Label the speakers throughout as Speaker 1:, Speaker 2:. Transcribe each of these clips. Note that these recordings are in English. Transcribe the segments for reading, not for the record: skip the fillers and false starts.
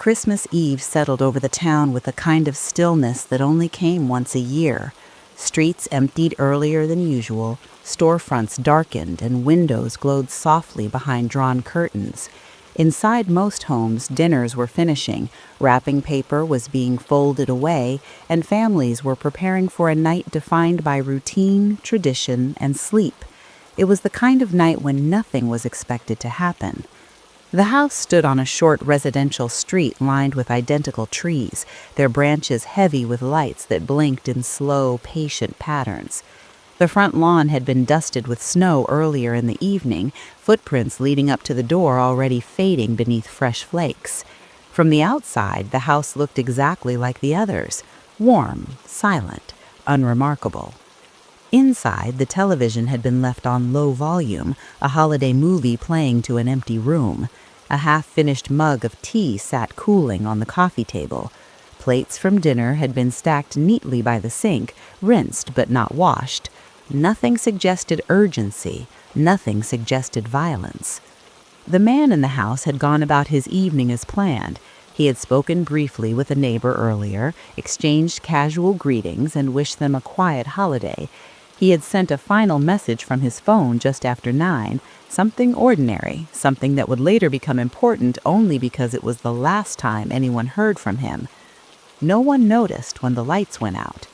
Speaker 1: Christmas Eve settled over the town with a kind of stillness that only came once a year. Streets emptied earlier than usual, storefronts darkened, and windows glowed softly behind drawn curtains. Inside most homes, dinners were finishing, wrapping paper was being folded away, and families were preparing for a night defined by routine, tradition, and sleep. It was the kind of night when nothing was expected to happen. The house stood on a short residential street lined with identical trees, their branches heavy with lights that blinked in slow, patient patterns. The front lawn had been dusted with snow earlier in the evening, footprints leading up to the door already fading beneath fresh flakes. From the outside, the house looked exactly like the others, warm, silent, unremarkable. Inside, the television had been left on low volume, a holiday movie playing to an empty room. A half-finished mug of tea sat cooling on the coffee table. Plates from dinner had been stacked neatly by the sink, rinsed but not washed. Nothing suggested urgency, nothing suggested violence. The man in the house had gone about his evening as planned. He had spoken briefly with a neighbor earlier, exchanged casual greetings, and wished them a quiet holiday. He had sent a final message from his phone just after 9, something ordinary, something that would later become important only because it was the last time anyone heard from him. No one noticed when the lights went out.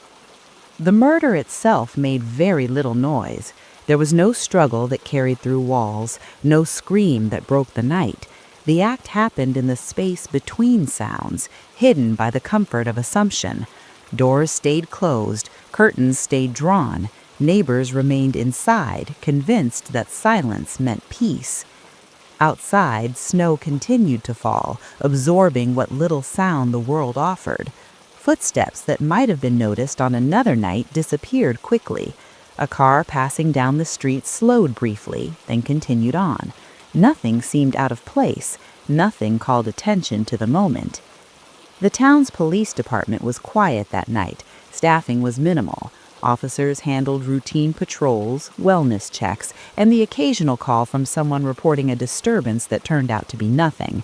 Speaker 1: The murder itself made very little noise. There was no struggle that carried through walls, no scream that broke the night. The act happened in the space between sounds, hidden by the comfort of assumption. Doors stayed closed, curtains stayed drawn. Neighbors remained inside, convinced that silence meant peace. Outside, snow continued to fall, absorbing what little sound the world offered. Footsteps that might have been noticed on another night disappeared quickly. A car passing down the street slowed briefly, then continued on. Nothing seemed out of place. Nothing called attention to the moment. The town's police department was quiet that night. Staffing was minimal. Officers handled routine patrols, wellness checks, and the occasional call from someone reporting a disturbance that turned out to be nothing.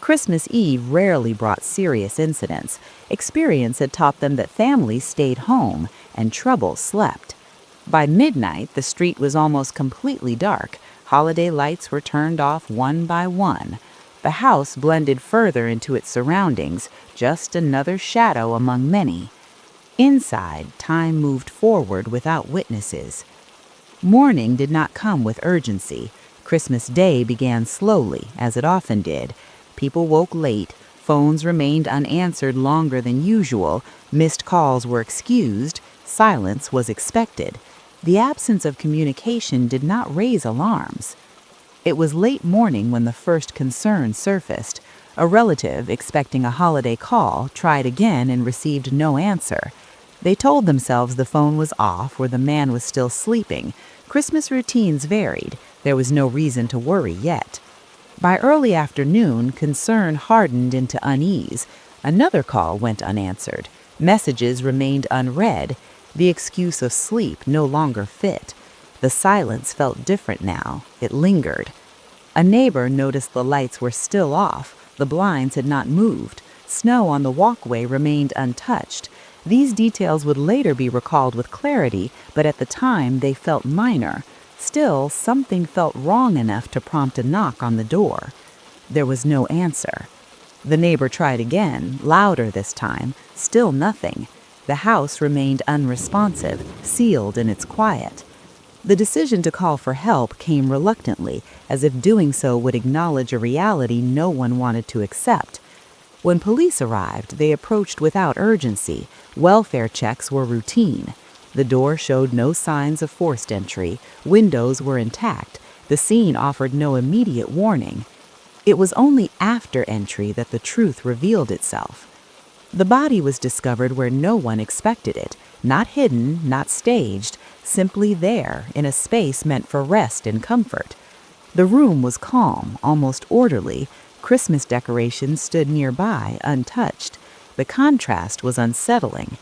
Speaker 1: Christmas Eve rarely brought serious incidents. Experience had taught them that families stayed home and trouble slept. By midnight, the street was almost completely dark. Holiday lights were turned off one by one. The house blended further into its surroundings, just another shadow among many. Inside, time moved forward without witnesses. Morning did not come with urgency. Christmas Day began slowly, as it often did. People woke late, phones remained unanswered longer than usual, missed calls were excused, silence was expected. The absence of communication did not raise alarms. It was late morning when the first concern surfaced. A relative, expecting a holiday call, tried again and received no answer. They told themselves the phone was off or the man was still sleeping. Christmas routines varied. There was no reason to worry yet. By early afternoon, concern hardened into unease. Another call went unanswered. Messages remained unread. The excuse of sleep no longer fit. The silence felt different now. It lingered. A neighbor noticed the lights were still off. The blinds had not moved. Snow on the walkway remained untouched. These details would later be recalled with clarity, but at the time they felt minor. Still, something felt wrong enough to prompt a knock on the door. There was no answer. The neighbor tried again, louder this time. Still nothing. The house remained unresponsive, sealed in its quiet. The decision to call for help came reluctantly, as if doing so would acknowledge a reality no one wanted to accept. When police arrived, they approached without urgency. Welfare checks were routine. The door showed no signs of forced entry. Windows were intact. The scene offered no immediate warning. It was only after entry that the truth revealed itself. The body was discovered where no one expected it, not hidden, not staged, simply there, in a space meant for rest and comfort. The room was calm, almost orderly. Christmas decorations stood nearby, untouched. The contrast was unsettling.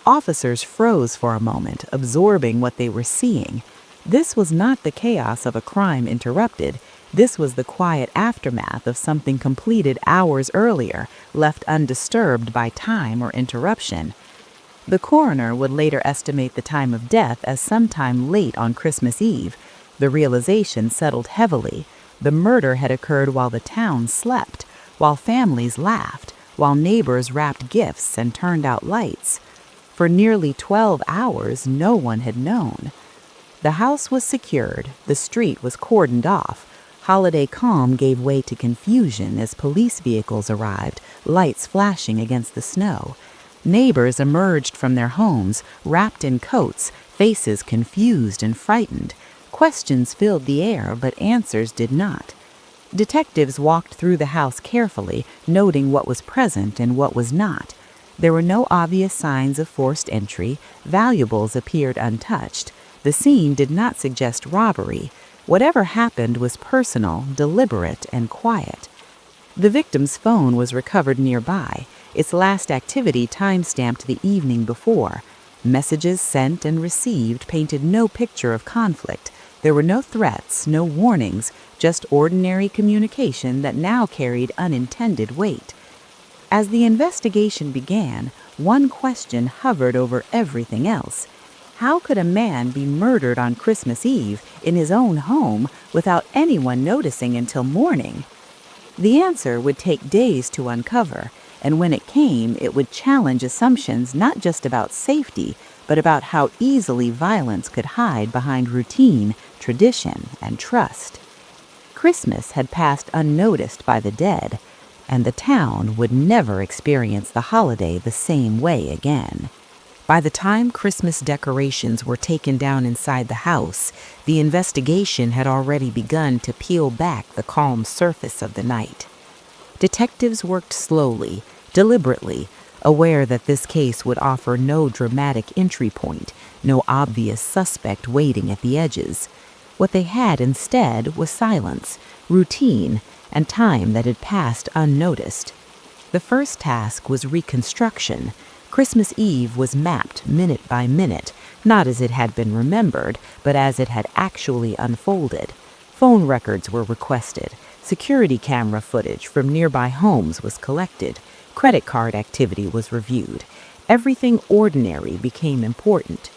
Speaker 1: Officers froze for a moment, absorbing what they were seeing. This was not the chaos of a crime interrupted. This was the quiet aftermath of something completed hours earlier, left undisturbed by time or interruption. The coroner would later estimate the time of death as sometime late on Christmas Eve. The realization settled heavily. The murder had occurred while the town slept, while families laughed, while neighbors wrapped gifts and turned out lights. For nearly 12 hours, no one had known. The house was secured, the street was cordoned off. Holiday calm gave way to confusion as police vehicles arrived, lights flashing against the snow. Neighbors emerged from their homes, wrapped in coats, faces confused and frightened. Questions filled the air, but answers did not. Detectives walked through the house carefully, noting what was present and what was not. There were no obvious signs of forced entry. Valuables appeared untouched. The scene did not suggest robbery. Whatever happened was personal, deliberate, and quiet. The victim's phone was recovered nearby. Its last activity time-stamped the evening before. Messages sent and received painted no picture of conflict. There were no threats, no warnings, just ordinary communication that now carried unintended weight. As the investigation began, one question hovered over everything else. How could a man be murdered on Christmas Eve in his own home without anyone noticing until morning? The answer would take days to uncover, and when it came, it would challenge assumptions not just about safety, but about how easily violence could hide behind routine, tradition, and trust. Christmas had passed unnoticed by the dead, and the town would never experience the holiday the same way again. By the time Christmas decorations were taken down inside the house, the investigation had already begun to peel back the calm surface of the night. Detectives worked slowly, deliberately, aware that this case would offer no dramatic entry point, no obvious suspect waiting at the edges. What they had instead was silence, routine, and time that had passed unnoticed. The first task was reconstruction. Christmas Eve was mapped minute by minute, not as it had been remembered, but as it had actually unfolded. Phone records were requested. Security camera footage from nearby homes was collected. Credit card activity was reviewed. Everything ordinary became important.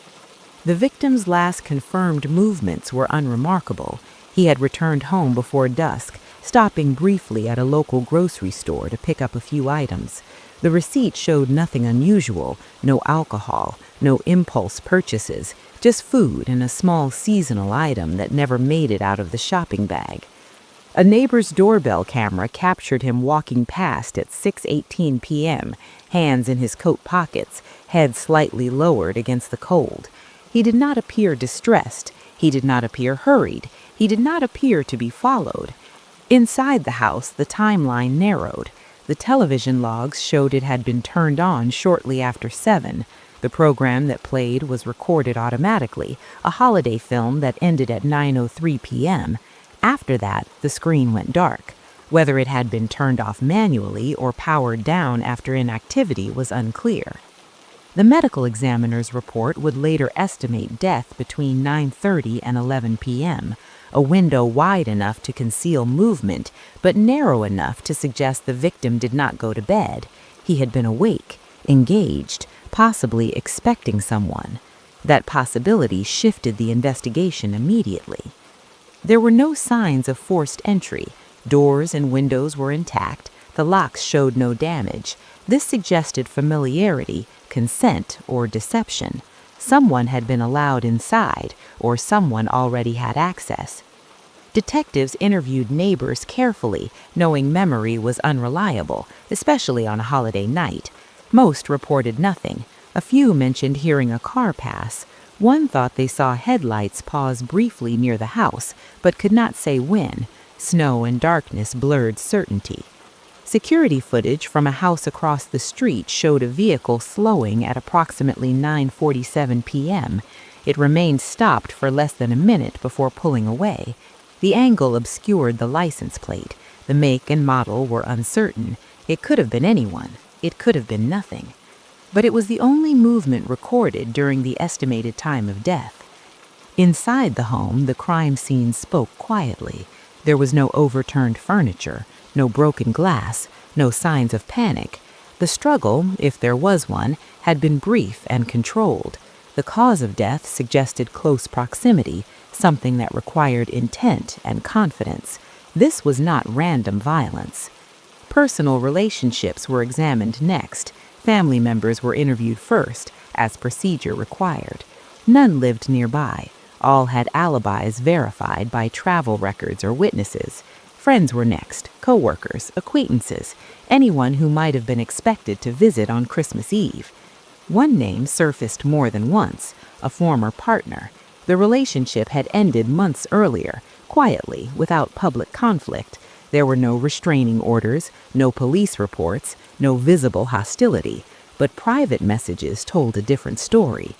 Speaker 1: The victim's last confirmed movements were unremarkable. He had returned home before dusk, stopping briefly at a local grocery store to pick up a few items. The receipt showed nothing unusual, no alcohol, no impulse purchases, just food and a small seasonal item that never made it out of the shopping bag. A neighbor's doorbell camera captured him walking past at 6:18 p.m., hands in his coat pockets, head slightly lowered against the cold. He did not appear distressed. He did not appear hurried. He did not appear to be followed. Inside the house, the timeline narrowed. The television logs showed it had been turned on shortly after 7. The program that played was recorded automatically, a holiday film that ended at 9:03 p.m. After that, the screen went dark. Whether it had been turned off manually or powered down after inactivity was unclear. The medical examiner's report would later estimate death between 9:30 and 11 p.m., a window wide enough to conceal movement, but narrow enough to suggest the victim did not go to bed. He had been awake, engaged, possibly expecting someone. That possibility shifted the investigation immediately. There were no signs of forced entry. Doors and windows were intact. The locks showed no damage. This suggested familiarity, consent, or deception. Someone had been allowed inside, or someone already had access. Detectives interviewed neighbors carefully, knowing memory was unreliable, especially on a holiday night. Most reported nothing. A few mentioned hearing a car pass. One thought they saw headlights pause briefly near the house, but could not say when. Snow and darkness blurred certainty. Security footage from a house across the street showed a vehicle slowing at approximately 9:47 p.m. It remained stopped for less than a minute before pulling away. The angle obscured the license plate. The make and model were uncertain. It could have been anyone. It could have been nothing. But it was the only movement recorded during the estimated time of death. Inside the home, the crime scene spoke quietly. There was no overturned furniture, no broken glass, no signs of panic. The struggle, if there was one, had been brief and controlled. The cause of death suggested close proximity, something that required intent and confidence. This was not random violence. Personal relationships were examined next. Family members were interviewed first, as procedure required. None lived nearby. All had alibis verified by travel records or witnesses. Friends were next, co-workers, acquaintances, anyone who might have been expected to visit on Christmas Eve. One name surfaced more than once, a former partner. The relationship had ended months earlier, quietly, without public conflict. There were no restraining orders, no police reports, no visible hostility, but private messages told a different story.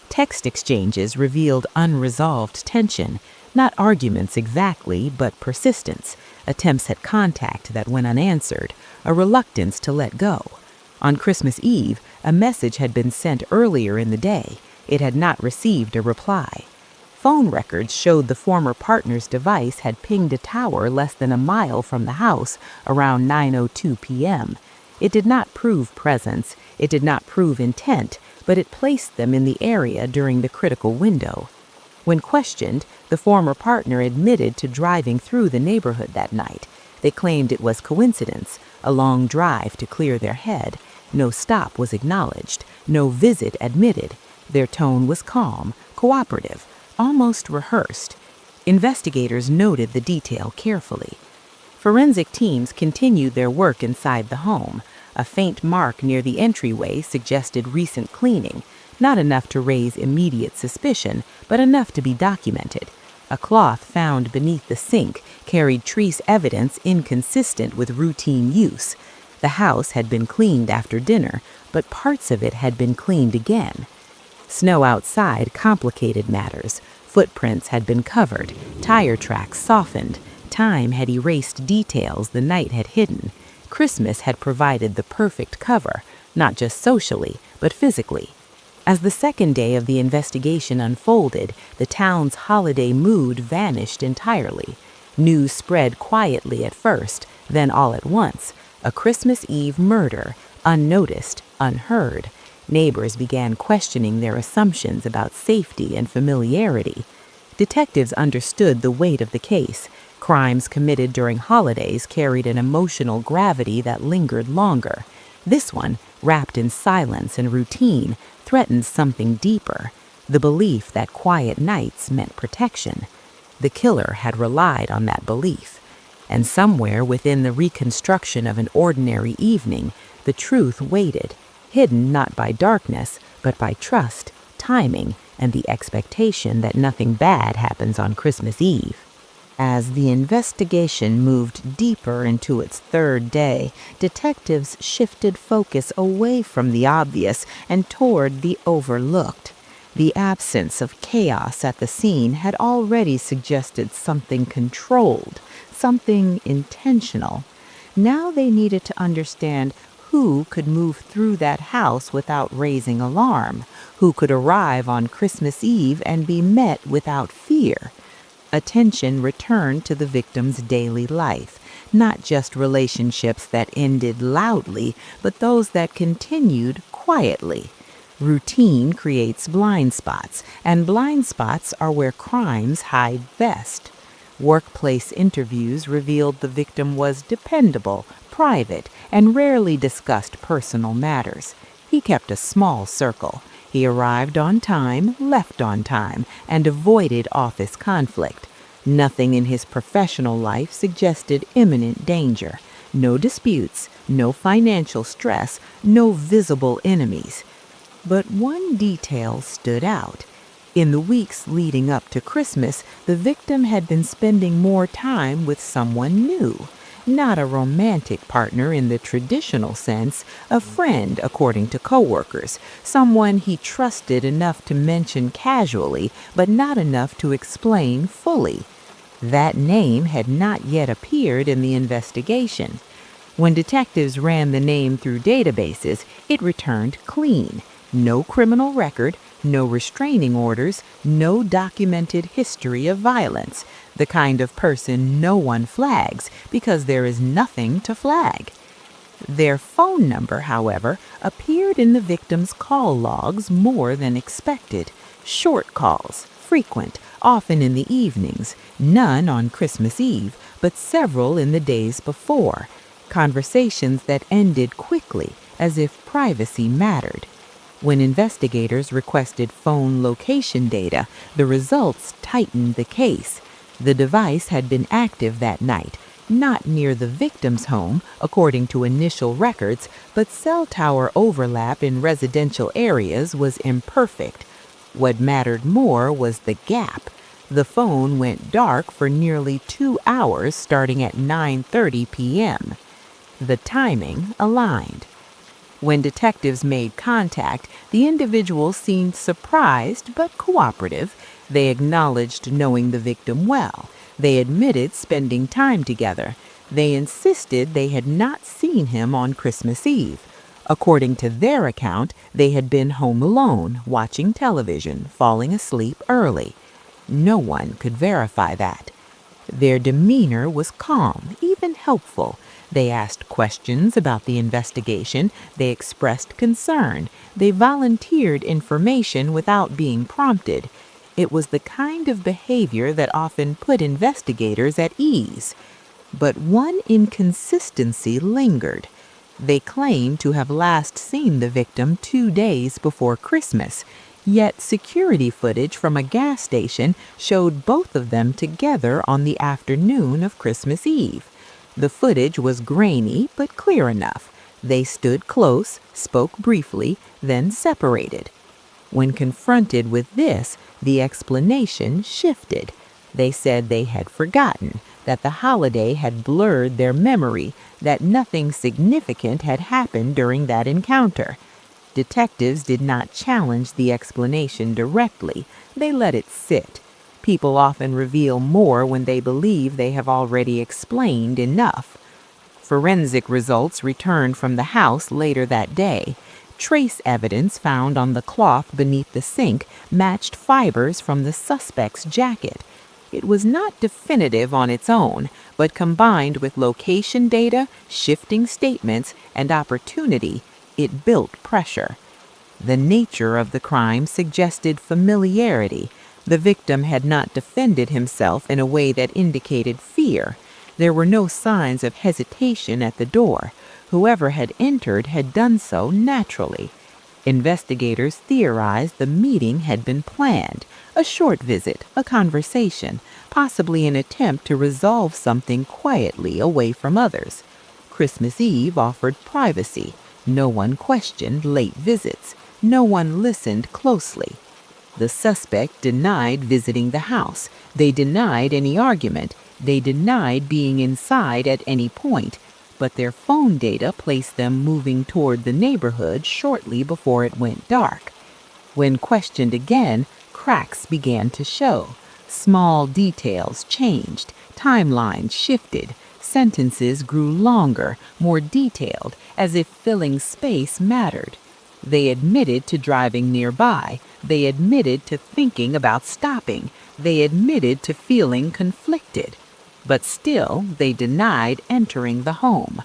Speaker 1: Text exchanges revealed unresolved tension, not arguments exactly, but persistence, attempts at contact that went unanswered, a reluctance to let go. On Christmas Eve, a message had been sent earlier in the day. It had not received a reply. Phone records showed the former partner's device had pinged a tower less than a mile from the house around 9:02 p.m. It did not prove presence, it did not prove intent, but it placed them in the area during the critical window. When questioned, the former partner admitted to driving through the neighborhood that night. They claimed it was coincidence, a long drive to clear their head. No stop was acknowledged, no visit admitted. Their tone was calm, cooperative, almost rehearsed. Investigators noted the detail carefully. Forensic teams continued their work inside the home. A faint mark near the entryway suggested recent cleaning, not enough to raise immediate suspicion, but enough to be documented. A cloth found beneath the sink carried trace evidence inconsistent with routine use. The house had been cleaned after dinner, but parts of it had been cleaned again. Snow outside complicated matters. Footprints had been covered, tire tracks softened. Time had erased details the night had hidden. Christmas had provided the perfect cover, not just socially, but physically. As the second day of the investigation unfolded, the town's holiday mood vanished entirely. News spread quietly at first, then all at once. A Christmas Eve murder, unnoticed, unheard. Neighbors began questioning their assumptions about safety and familiarity. Detectives understood the weight of the case. Crimes committed during holidays carried an emotional gravity that lingered longer. This one, wrapped in silence and routine, threatened something deeper, the belief that quiet nights meant protection. The killer had relied on that belief. And somewhere within the reconstruction of an ordinary evening, the truth waited, hidden not by darkness, but by trust, timing, and the expectation that nothing bad happens on Christmas Eve. As the investigation moved deeper into its third day, detectives shifted focus away from the obvious and toward the overlooked. The absence of chaos at the scene had already suggested something controlled, something intentional. Now they needed to understand who could move through that house without raising alarm, who could arrive on Christmas Eve and be met without fear. Attention returned to the victim's daily life, not just relationships that ended loudly, but those that continued quietly. Routine creates blind spots, and blind spots are where crimes hide best. Workplace interviews revealed the victim was dependable, private, and rarely discussed personal matters. He kept a small circle. He arrived on time, left on time, and avoided office conflict. Nothing in his professional life suggested imminent danger. No disputes, no financial stress, no visible enemies. But one detail stood out. In the weeks leading up to Christmas, the victim had been spending more time with someone new. Not a romantic partner in the traditional sense, a friend, according to coworkers, someone he trusted enough to mention casually, but not enough to explain fully. That name had not yet appeared in the investigation. When detectives ran the name through databases, it returned clean. No criminal record, no restraining orders, no documented history of violence. the kind of person no one flags because there is nothing to flag. Their phone number, however, appeared in the victim's call logs more than expected. Short calls, frequent, often in the evenings, none on Christmas Eve, but several in the days before. Conversations that ended quickly, as if privacy mattered. When investigators requested phone location data, the results tightened the case. The device had been active that night, not near the victim's home, according to initial records, but cell tower overlap in residential areas was imperfect. What mattered more was the gap. The phone went dark for nearly 2 hours starting at 9:30 p.m. The timing aligned. When detectives made contact, the individual seemed surprised but cooperative. They acknowledged knowing the victim well. They admitted spending time together. They insisted they had not seen him on Christmas Eve. According to their account, they had been home alone, watching television, falling asleep early. No one could verify that. Their demeanor was calm, even helpful. They asked questions about the investigation. They expressed concern. They volunteered information without being prompted. It was the kind of behavior that often put investigators at ease. But one inconsistency lingered. They claimed to have last seen the victim 2 days before Christmas, yet security footage from a gas station showed both of them together on the afternoon of Christmas Eve. The footage was grainy but clear enough. They stood close, spoke briefly, then separated. When confronted with this, the explanation shifted. They said they had forgotten, that the holiday had blurred their memory, that nothing significant had happened during that encounter. Detectives did not challenge the explanation directly. They let it sit. People often reveal more when they believe they have already explained enough. Forensic results returned from the house later that day. Trace evidence found on the cloth beneath the sink matched fibers from the suspect's jacket. It was not definitive on its own, but combined with location data, shifting statements, and opportunity, it built pressure. The nature of the crime suggested familiarity. The victim had not defended himself in a way that indicated fear. There were no signs of hesitation at the door. Whoever had entered had done so naturally. Investigators theorized the meeting had been planned, a short visit, a conversation, possibly an attempt to resolve something quietly away from others. Christmas Eve offered privacy. No one questioned late visits. No one listened closely. The suspect denied visiting the house. They denied any argument. They denied being inside at any point, but their phone data placed them moving toward the neighborhood shortly before it went dark. When questioned again, cracks began to show. Small details changed. Timelines shifted. Sentences grew longer, more detailed, as if filling space mattered. They admitted to driving nearby. They admitted to thinking about stopping. They admitted to feeling conflicted. But still, they denied entering the home.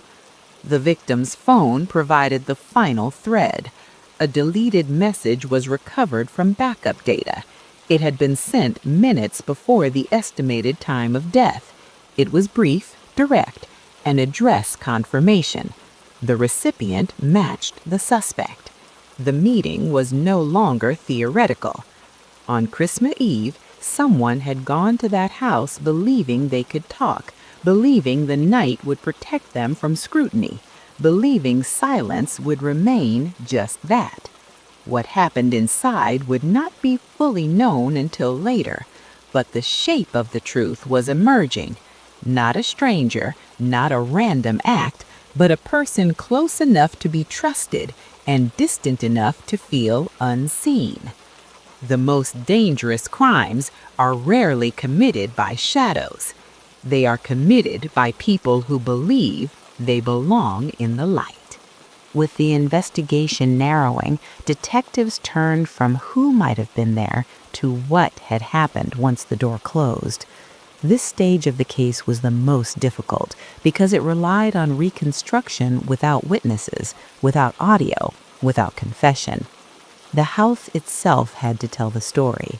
Speaker 1: The victim's phone provided the final thread. A deleted message was recovered from backup data. It had been sent minutes before the estimated time of death. It was brief, direct, an address confirmation. The recipient matched the suspect. The meeting was no longer theoretical. On Christmas Eve, someone had gone to that house believing they could talk, believing the night would protect them from scrutiny, believing silence would remain just that. What happened inside would not be fully known until later, but the shape of the truth was emerging. Not a stranger, not a random act, but a person close enough to be trusted and distant enough to feel unseen. The most dangerous crimes are rarely committed by shadows. They are committed by people who believe they belong in the light. With the investigation narrowing, detectives turned from who might have been there to what had happened once the door closed. This stage of the case was the most difficult because it relied on reconstruction without witnesses, without audio, without confession. The house itself had to tell the story.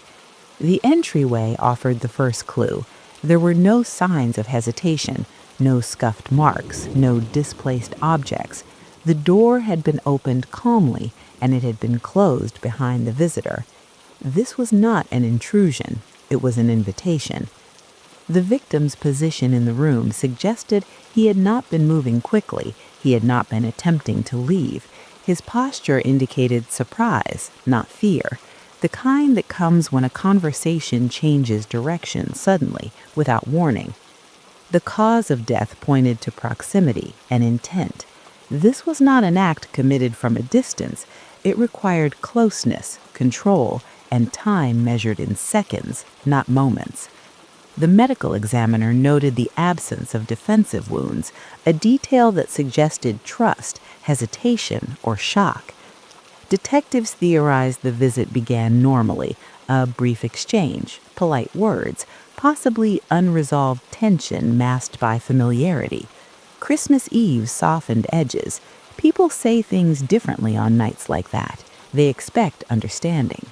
Speaker 1: The entryway offered the first clue. There were no signs of hesitation, no scuffed marks, no displaced objects. The door had been opened calmly, and it had been closed behind the visitor. This was not an intrusion, it was an invitation. The victim's position in the room suggested he had not been moving quickly, he had not been attempting to leave. His posture indicated surprise, not fear, the kind that comes when a conversation changes direction suddenly, without warning. The cause of death pointed to proximity and intent. This was not an act committed from a distance. It required closeness, control, and time measured in seconds, not moments. The medical examiner noted the absence of defensive wounds, a detail that suggested trust, hesitation, or shock. Detectives theorized the visit began normally, a brief exchange, polite words, possibly unresolved tension masked by familiarity. Christmas Eve softened edges. People say things differently on nights like that. They expect understanding.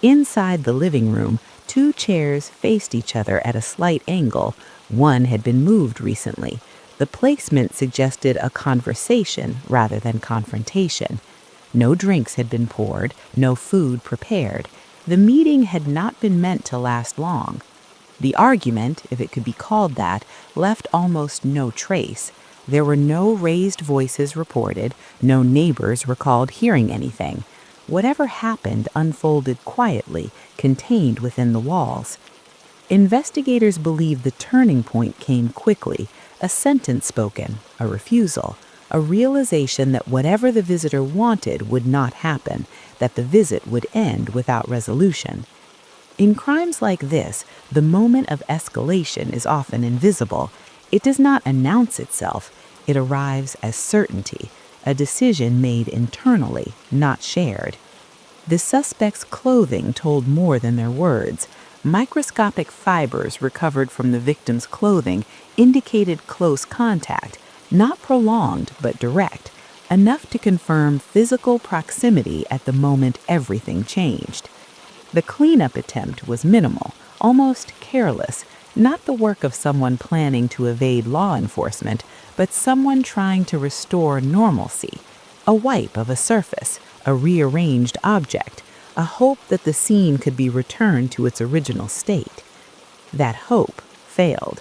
Speaker 1: Inside the living room, 2 chairs faced each other at a slight angle. One had been moved recently. The placement suggested a conversation rather than confrontation. No drinks had been poured, no food prepared. The meeting had not been meant to last long. The argument, if it could be called that, left almost no trace. There were no raised voices reported, no neighbors recalled hearing anything. Whatever happened unfolded quietly, contained within the walls. Investigators believe the turning point came quickly, a sentence spoken, a refusal, a realization that whatever the visitor wanted would not happen, that the visit would end without resolution. In crimes like this, the moment of escalation is often invisible. It does not announce itself. It arrives as certainty, a decision made internally, not shared. The suspect's clothing told more than their words. Microscopic fibers recovered from the victim's clothing indicated close contact, not prolonged but direct, enough to confirm physical proximity at the moment everything changed. The cleanup attempt was minimal, almost careless, not the work of someone planning to evade law enforcement, but someone trying to restore normalcy. A wipe of a surface, a rearranged object, a hope that the scene could be returned to its original state. That hope failed.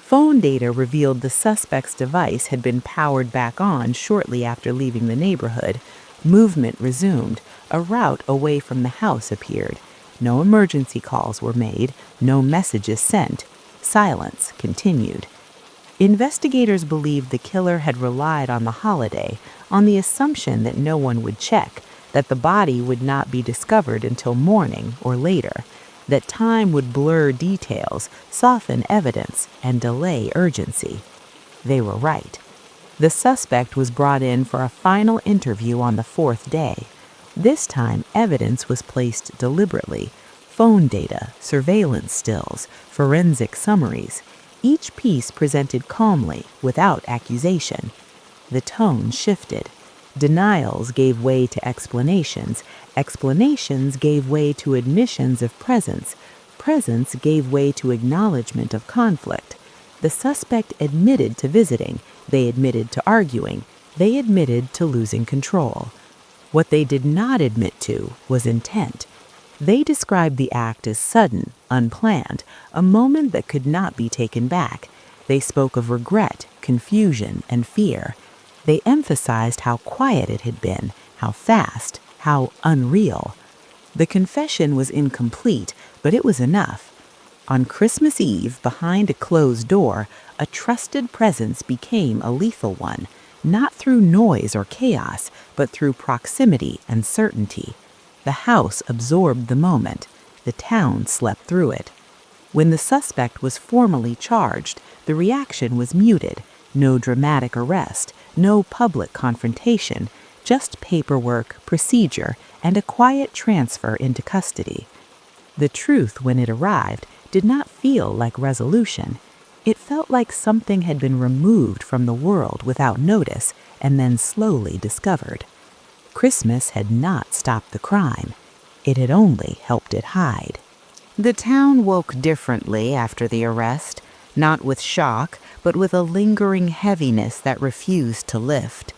Speaker 1: Phone data revealed the suspect's device had been powered back on shortly after leaving the neighborhood. Movement resumed. A route away from the house appeared. No emergency calls were made, no messages sent. Silence continued. Investigators believed the killer had relied on the holiday, on the assumption that no one would check, that the body would not be discovered until morning or later, that time would blur details, soften evidence, and delay urgency. They were right. The suspect was brought in for a final interview on the 4th day. This time, evidence was placed deliberately. Phone data, surveillance stills, forensic summaries. Each piece presented calmly, without accusation. The tone shifted. Denials gave way to explanations. Explanations gave way to admissions of presence. Presence gave way to acknowledgement of conflict. The suspect admitted to visiting. They admitted to arguing. They admitted to losing control. What they did not admit to was intent. They described the act as sudden, unplanned, a moment that could not be taken back. They spoke of regret, confusion, and fear. They emphasized how quiet it had been, how fast, how unreal. The confession was incomplete, but it was enough. On Christmas Eve, behind a closed door, a trusted presence became a lethal one, not through noise or chaos, but through proximity and certainty. The house absorbed the moment. The town slept through it. When the suspect was formally charged, the reaction was muted. No dramatic arrest, no public confrontation, just paperwork, procedure, and a quiet transfer into custody. The truth, when it arrived, did not feel like resolution. It felt like something had been removed from the world without notice and then slowly discovered. Christmas had not stopped the crime. It had only helped it hide. The town woke differently after the arrest, not with shock, but with a lingering heaviness that refused to lift.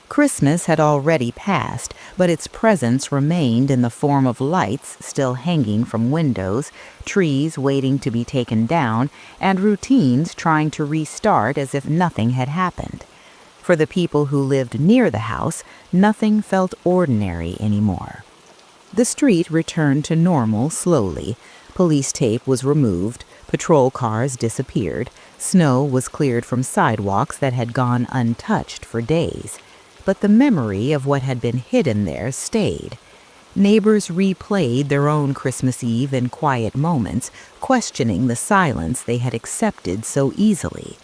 Speaker 1: Christmas had already passed, but its presence remained in the form of lights still hanging from windows, trees waiting to be taken down, and routines trying to restart as if nothing had happened. For the people who lived near the house, nothing felt ordinary anymore. The street returned to normal slowly. Police tape was removed, patrol cars disappeared, snow was cleared from sidewalks that had gone untouched for days. But the memory of what had been hidden there stayed. Neighbors replayed their own Christmas Eve in quiet moments, questioning the silence they had accepted so easily.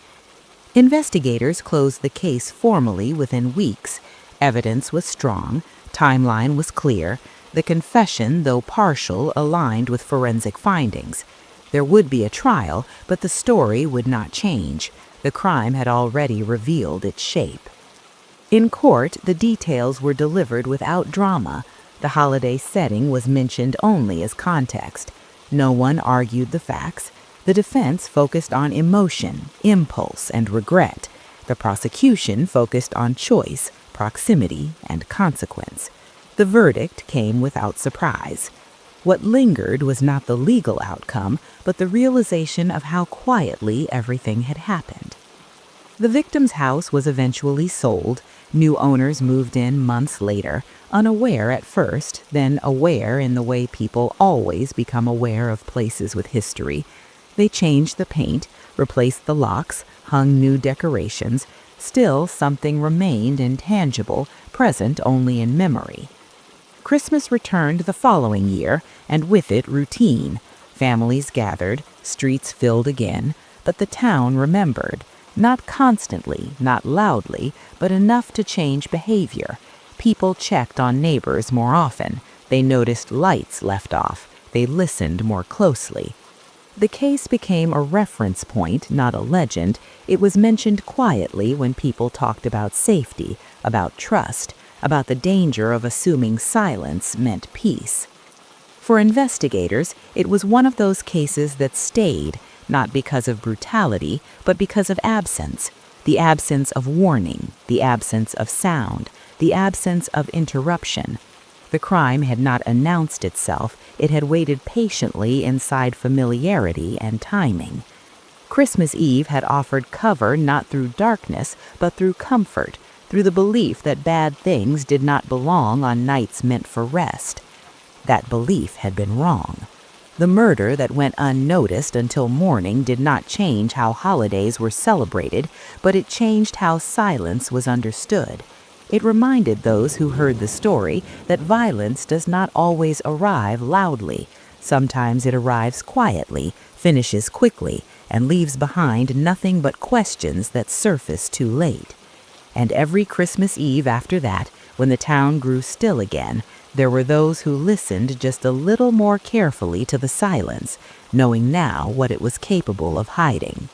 Speaker 1: Investigators closed the case formally within weeks. Evidence was strong, timeline was clear, the confession, though partial, aligned with forensic findings. There would be a trial, but the story would not change. The crime had already revealed its shape. In court, the details were delivered without drama. The holiday setting was mentioned only as context. No one argued the facts. The defense focused on emotion, impulse, and regret. The prosecution focused on choice, proximity, and consequence. The verdict came without surprise. What lingered was not the legal outcome, but the realization of how quietly everything had happened. The victim's house was eventually sold. New owners moved in months later, unaware at first, then aware in the way people always become aware of places with history. They changed the paint, replaced the locks, hung new decorations. Still, something remained intangible, present only in memory. Christmas returned the following year, and with it routine. Families gathered, streets filled again, but the town remembered. Not constantly, not loudly, but enough to change behavior. People checked on neighbors more often. They noticed lights left off. They listened more closely. The case became a reference point, not a legend. It was mentioned quietly when people talked about safety, about trust, about the danger of assuming silence meant peace. For investigators, it was one of those cases that stayed, not because of brutality, but because of absence. The absence of warning, the absence of sound, the absence of interruption. The crime had not announced itself, it had waited patiently inside familiarity and timing. Christmas Eve had offered cover not through darkness, but through comfort, through the belief that bad things did not belong on nights meant for rest. That belief had been wrong. The murder that went unnoticed until morning did not change how holidays were celebrated, but it changed how silence was understood. It reminded those who heard the story that violence does not always arrive loudly. Sometimes it arrives quietly, finishes quickly, and leaves behind nothing but questions that surface too late. And every Christmas Eve after that, when the town grew still again, there were those who listened just a little more carefully to the silence, knowing now what it was capable of hiding.